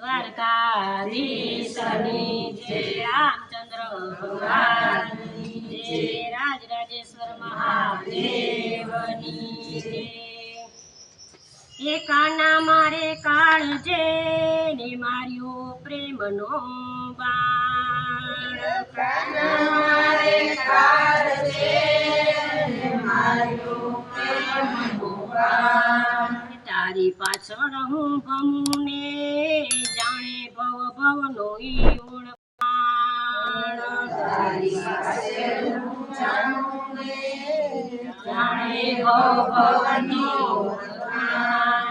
દ્વારકાધીશની જય, રામચંદ્ર ભગવાનની જય, રાજરાજેશ્વર મહાદેવની જય। એ કાના મારે કાળજે ને માર્યો પ્રેમનો બાણ, કાના મારે કાળજે ને માર્યો પ્રેમનો બાણ। તારી પાછળ હું ભમું ને જાણે ભવ ભવનો ઈ ઓળખાણ, તારી પાસે હું જાણું ને જાણે ભવ ભવનો ઓળખાણ।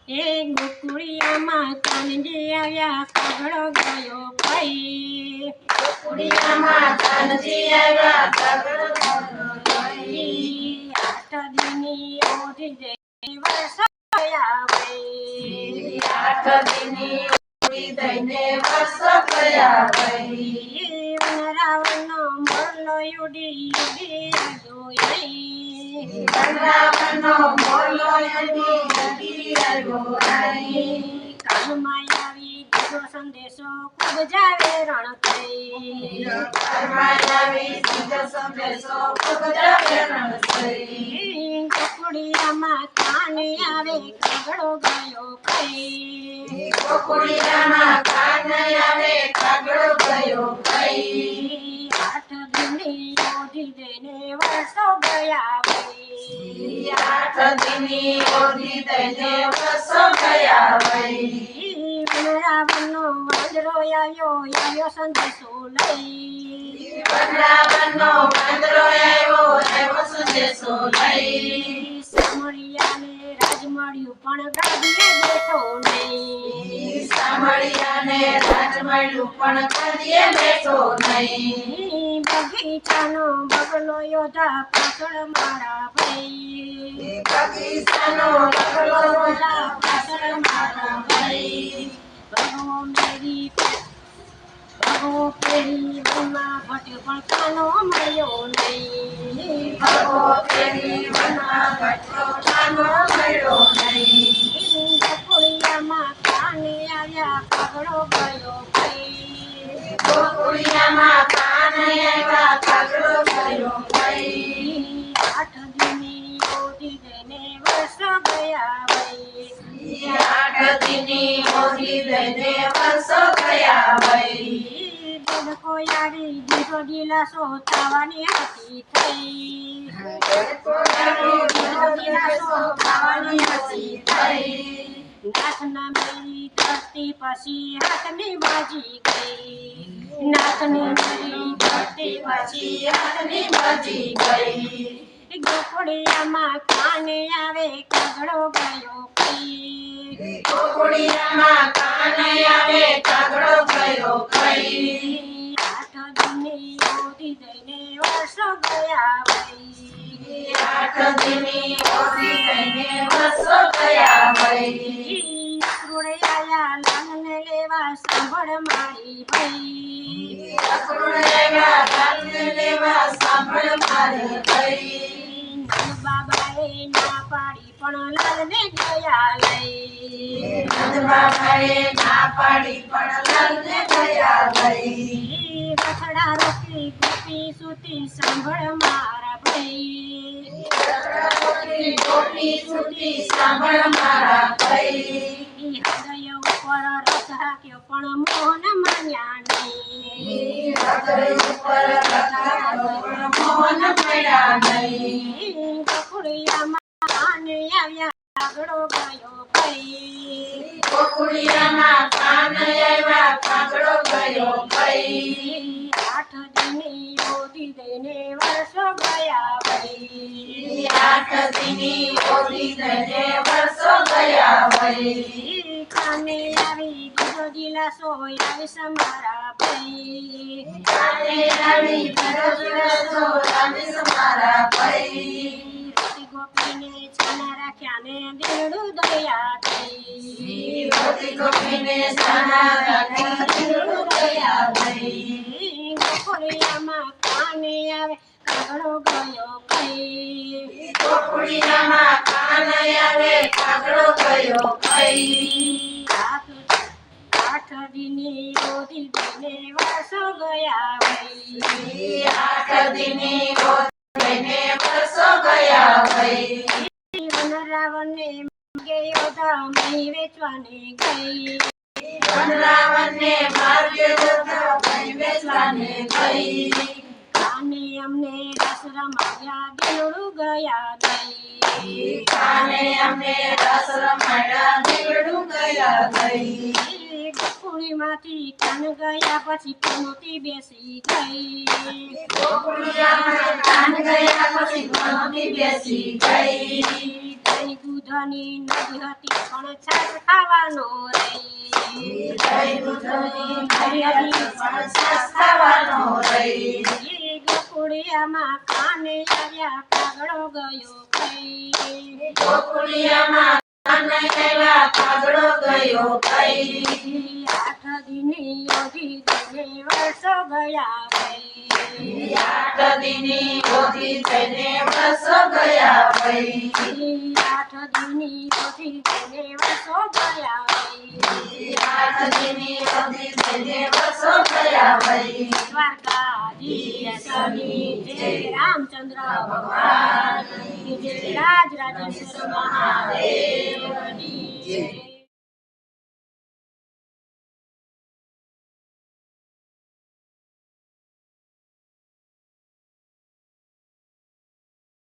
એ ગોકુળિયામાં કાનજી આવ્યા કાગડો ગયો ભાઈ, ગોકુળિયામાં કાનજી આવ્યા કાગડો ગયો ભાઈ। આઠ દીની ઓઢી જઈ વર્ષ ગયા ભાઈ, આઠ દીની ઓઢી દઈને વર્ષ ગયા ભાઈ। રાવણનો મોરલો ઉડી ઉડી આવ્યો અહીં, રાવણનો મોરલો ઉડી ઉડી આવ્યો અહીં। કાનમાં આવી દીધો સંદેશો ખૂબ જાવે રણ થઈ, કાનમાં આવી દીધો સંદેશો ખૂબ જાવે રણ થઈ। ગોકુળિયામાં કાને આવે કાગડો ગયો ભાઈ, ગોકુળિયામાં કાને આવે કાગડો ગયો ભાઈ। આઠ દીની ઓઢી દઈને વર્ષો ગયા ભાઈ, આઠ દીની ઓઢી દઈને વર્ષો ગયા ભાઈ। રાવણનો વાંદરો આવ્યો સંદેશો લઈ, રાવણનો વાંદરો આવ્યો સંદેશો લઈ। સામળિયાને રાજ મળ્યું પણ ગાદીએ બેઠો નહીં, સામળિયાને રાજ મળ્યું પણ ગાદીએ બેઠો નહીં। બગીચાનો બગલો યોધા પાછળ મારા ભાઈ, બગીચાનો બગલો યોધા પાછળ મારા ભાઈ। ભગવો પેરી વનમાં ભટ્ટ પણ કાનો મળ્યો નહીં, ભગવો પેરી વનમાં ભટ્ટ કાનો મળ્યો નહીં। ગોકુળિયામાં કાને આવ્યા કાગડો ગયો ભાઈ, ગોકુળિયામાં કાને આવ્યા કાગડો ગયો ભાઈ। આઠ દીની ઓઢી દઈને વર્ષો ગયા ભાઈ, આઠ દીની ઓઢી દઈને વર્ષો ગયા ભાઈ। દેડકો આવી દીધો દિલાસો થવાની હતી થઈ, દેડકો આવી દીધો દિલાસો થવાની હતી થઈ। નાથના મેરી ધરતી પછી હાથની બાજી ગઈ, નાથની મેરી ધરતી પછી હાથની બાજી ગઈ। ગોકુળિયામાં કાને આવે કાગડો ગયો ભાઈ, ગોકુળિયામાં કાને આવે કાગડો ગયો ભાઈ। આઠ દીની ઓઢી દઈને વર્ષો ગયા ભાઈ, આઠ દીની ઓઢી દઈને વર્ષો ગયા ભાઈ। કૃણે આયા લાલને લેવા સાંભળ મારી ભાઈ, કૃણેવા લાલને લેવા સાંભળ મારી ભાઈ। બાબાએ ના પાડી પણ લાલને ગયા લઈ, બાબાએ ના પાડી પણ લાલને ગયા લઈ। રખડા રોકી ગોપી સુતી સાંભળ મારા ભાઈ, ગોપી સુતી સાંભળ મારા ભાઈ। હૃદય ઉપર રસ રાખ્યો પણ મોહન માન્યા નહીં, હૃદય ઉપર રસ રાખ્યો પણ મોહન મળ્યા નહીં। ગોકુળિયામાં કાને આવ્યા કાગડો ગયો ભાઈ, ગોકુળિયામાં કાને આવ્યા કાગડો ગયો ભાઈ। આઠ દીની ઓઢી દઈને વર્ષો ગયા ભાઈ, આઠ દીની ઓઢી દઈને વર્ષો ગયા ભાઈ। કાને આવી દીધો દિલાસો આવીશ મારા ભાઈ, કાને આવી દીધો દિલાસો આવીશ મારા ભાઈ। ગોપીને છાના રાખ્યા ને દિલડું દયા થઈ, ગોપીને છાના રાખ્યા દિલડું દયા થઈ। ગોકુળિયામાં કાને આવે કાગડો ગયો ભાઈ, ગોકુળિયામાં કાને આવે કાગડો ગયો ભાઈ। હાથ 8 દિને રોધી દિને વર્ષો ગયા વઈ 8 દિને રોધીને વર્ષો ગયા વઈ રાવણને ગયો ધામણી વેચવાને ગઈ રાવણને માર્ગે જતા ભાઈ વેચવાને ગઈ કાને અમને રસ રમાયા દિલડું ગયા નહીં કાને અમને રસ રમાડ્યા દીવડું ગયા ગઈ ગોકુળીમાંથી કાન ગયા પછી પનોતી બેસી ગઈ ગોકુળિયામાં કાન ગયા પછી પનોતી બેસી ગઈ દહીં દૂધની નદી હતી પણ છાશ ખાવાનો રહી દહીં દૂધની નદી હતી પણ છાશ ખાવાનો રહી ગોકુળિયામાં કાને આવ્યા કાગડો ગયો કઈ ગોકુળિયામાં કાને આવ્યા કાગડો ગયો કઈ 8 દિને યોધી દિને વર્ષો ગયા વઈ 8 દિને રોધી થઈને વર્ષો ગયા વઈ 8 દિને યોધી દિને વર્ષો ગયા વઈ 8 દિને રોધી થઈને વર્ષો ગયા વઈ દ્વારકાધીશની જય રામચંદ્ર ભગવાન જય રાજ રાજેશ્વર મહાદેવ